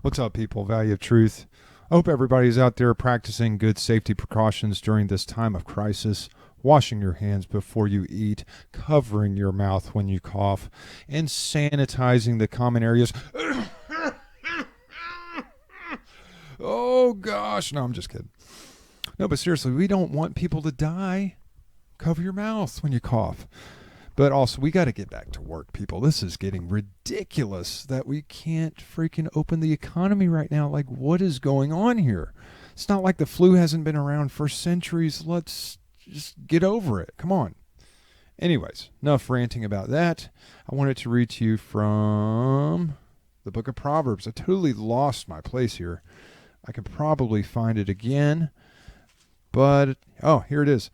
What's up, people? Value of Truth. I hope everybody's out there practicing good safety precautions during this time of crisis, washing your hands before you eat, covering your mouth when you cough, and sanitizing the common areas. Oh, gosh. No, I'm just kidding. No, but seriously, we don't want people to die. Cover your mouth when you cough. But also, we got to get back to work, people. This is getting ridiculous that we can't freaking open the economy right now. Like, what is going on here? It's not like the flu hasn't been around for centuries. Let's just get over it. Come on. Anyways, enough ranting about that. I wanted to read to you from the book of Proverbs. I totally lost my place here. I could probably find it again. But, oh, here it is.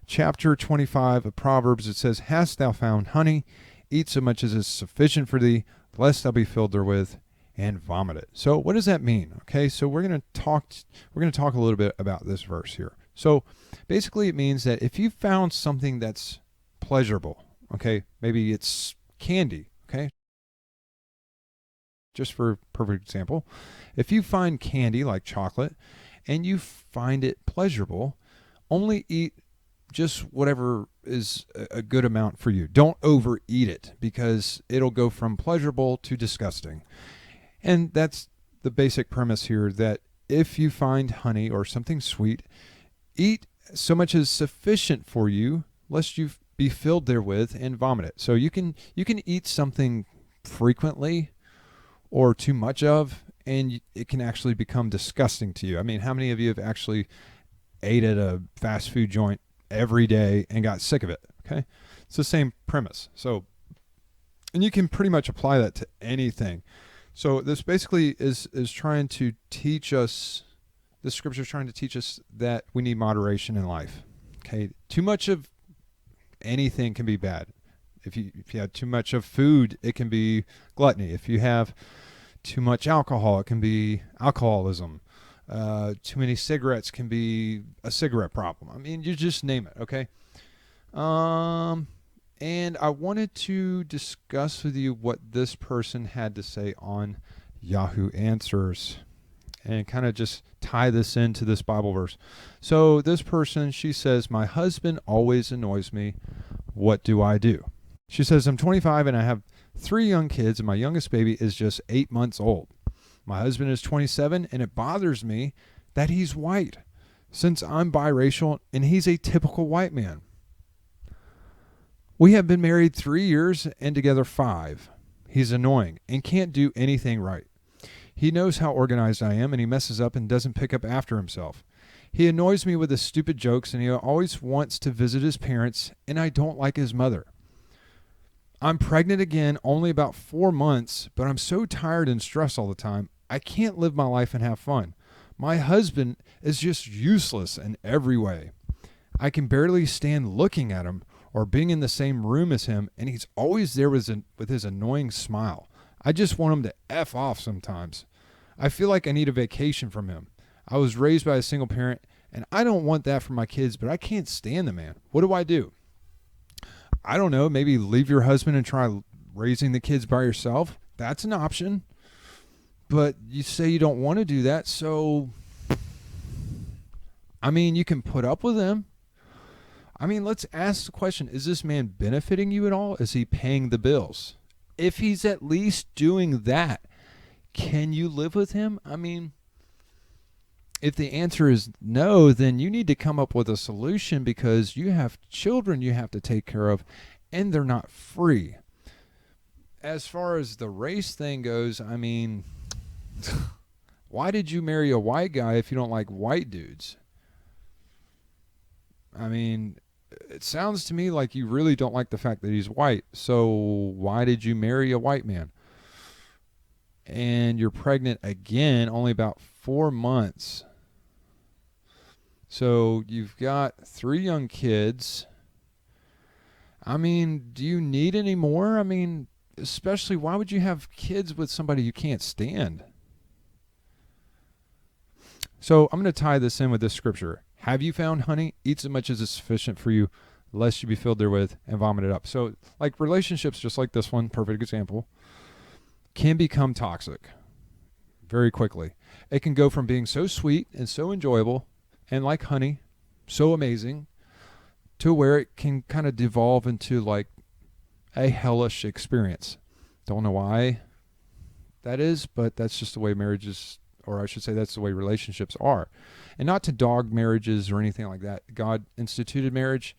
Chapter 25 of Proverbs, it says, Hast thou found honey? Eat so much as is sufficient for thee, lest thou be filled therewith, and vomit it. So what does that mean? Okay, so we're going to talk a little bit about this verse here. So basically it means that if you found something that's pleasurable, okay, maybe it's candy, okay? Just for a perfect example, if you find candy like chocolate and you find it pleasurable, only eat just whatever is a good amount for you. Don't overeat it because it'll go from pleasurable to disgusting. And that's the basic premise here, that if you find honey or something sweet, eat so much as sufficient for you, lest you be filled therewith and vomit it. So you can eat something frequently or too much of, and it can actually become disgusting to you. I mean, how many of you have actually ate at a fast food joint every day and got sick of it? Okay, it's the same premise. So, and you can pretty much apply that to anything. So this basically is trying to teach us, the scripture is trying to teach us that we need moderation in life. Okay, too much of anything can be bad. If you have too much of food, it can be gluttony. If you have too much alcohol, it can be alcoholism. Too many cigarettes can be a cigarette problem. I mean, you just name it, okay? And I wanted to discuss with you what this person had to say on Yahoo Answers and kind of just tie this into this Bible verse. So this person, she says, my husband always annoys me. What do I do? She says, I'm 25 and I have 3 young kids, and my youngest baby is just 8 months old. My husband is 27, and it bothers me that he's white, since I'm biracial and he's a typical white man. We have been married 3 years and together 5. He's annoying and can't do anything right. He knows how organized I am, and he messes up and doesn't pick up after himself. He annoys me with his stupid jokes, and he always wants to visit his parents, and I don't like his mother. I'm pregnant again, only about 4 months, but I'm so tired and stressed all the time, I can't live my life and have fun. My husband is just useless in every way. I can barely stand looking at him or being in the same room as him, and he's always there with his annoying smile. I just want him to F off sometimes. I feel like I need a vacation from him. I was raised by a single parent, and I don't want that for my kids, but I can't stand the man. What do I do? I don't know, maybe leave your husband and try raising the kids by yourself. That's an option. But you say you don't want to do that, so, I mean, you can put up with him. I mean, let's ask the question, is this man benefiting you at all? Is he paying the bills? If he's at least doing that, can you live with him? I mean, if the answer is no, then you need to come up with a solution, because you have children you have to take care of, and they're not free. As far as the race thing goes, I mean, why did you marry a white guy if you don't like white dudes? I mean, it sounds to me like you really don't like the fact that he's white. So why did you marry a white man? And you're pregnant again, only about 4 months. So you've got 3 young kids. I mean, do you need any more? I mean, especially, why would you have kids with somebody you can't stand? So I'm going to tie this in with this scripture. Have you found honey? Eat so much as is sufficient for you, lest you be filled therewith and vomit it up. So, like, relationships, just like this one, perfect example, can become toxic very quickly. It can go from being so sweet and so enjoyable and like honey, so amazing, to where it can kind of devolve into like a hellish experience. Don't know why that is, but that's just the way marriages, or I should say that's the way relationships are. And not to dog marriages or anything like that. God instituted marriage,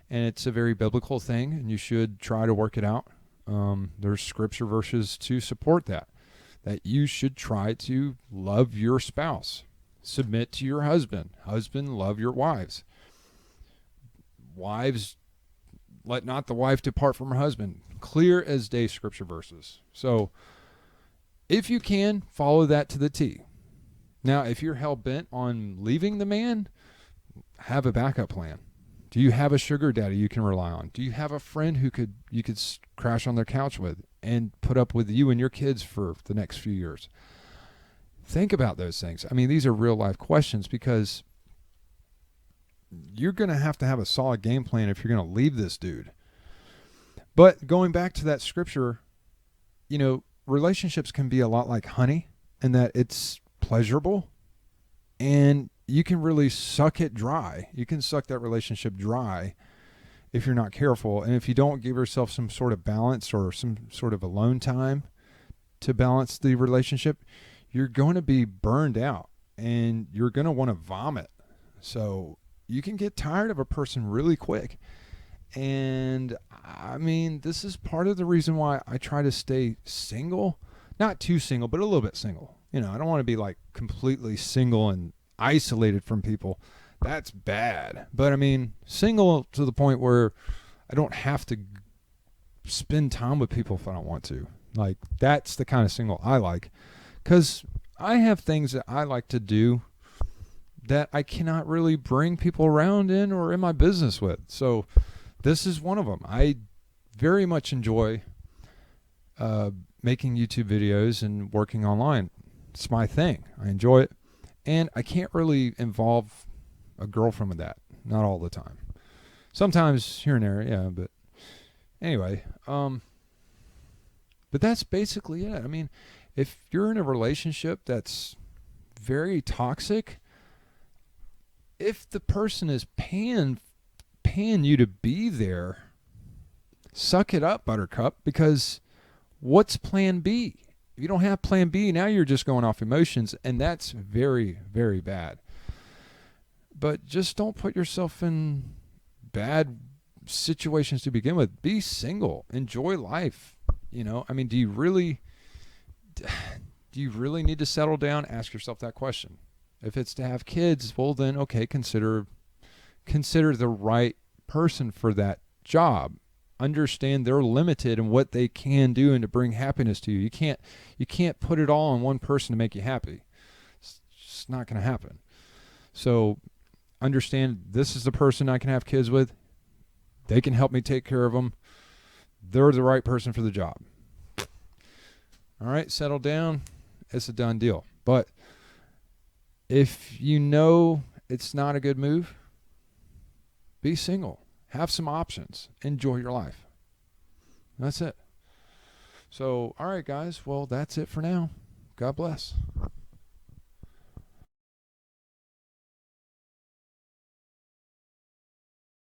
and it's a very biblical thing, and you should try to work it out. There's scripture verses to support that you should try to love your spouse, submit to your husband. Husband, love your wives. Wives, let not the wife depart from her husband. Clear as day scripture verses. So if you can, follow that to the T. Now, if you're hell-bent on leaving the man, have a backup plan. Do you have a sugar daddy you can rely on? Do you have a friend who you could crash on their couch with and put up with you and your kids for the next few years? Think about those things. I mean, these are real-life questions, because you're going to have a solid game plan if you're going to leave this dude. But going back to that scripture, relationships can be a lot like honey in that it's pleasurable, and you can really suck it dry. You can suck that relationship dry if you're not careful. And if you don't give yourself some sort of balance or some sort of alone time to balance the relationship, you're going to be burned out and you're going to want to vomit. So you can get tired of a person really quick. And I mean, this is part of the reason why I try to stay single, not too single, but a little bit single. I don't want to be like completely single and isolated from people. That's bad. But I mean, single to the point where I don't have to spend time with people if I don't want to. Like, that's the kind of single I like, because I have things that I like to do that I cannot really bring people around in or in my business with. So this is one of them. I very much enjoy making YouTube videos and working online. It's my thing. I enjoy it. And I can't really involve a girlfriend with that. Not all the time. Sometimes here and there, yeah. But anyway, but that's basically it. I mean, if you're in a relationship that's very toxic, if the person is paying you to be there, suck it up, buttercup, because what's plan B? If you don't have plan B, now you're just going off emotions, and that's very, very bad. But just don't put yourself in bad situations to begin with. Be single. Enjoy life. I mean, do you really need to settle down? Ask yourself that question. If it's to have kids, well then, okay, consider the right person for that job. Understand they're limited in what they can do and to bring happiness to you. You can't put it all on one person to make you happy. It's just not going to happen. So understand, this is the person I can have kids with. They can help me take care of them. They're the right person for the job. All right, settle down. It's a done deal. But if you know it's not a good move, be single. Have some options. Enjoy your life. That's it. So, all right, guys. Well, that's it for now. God bless.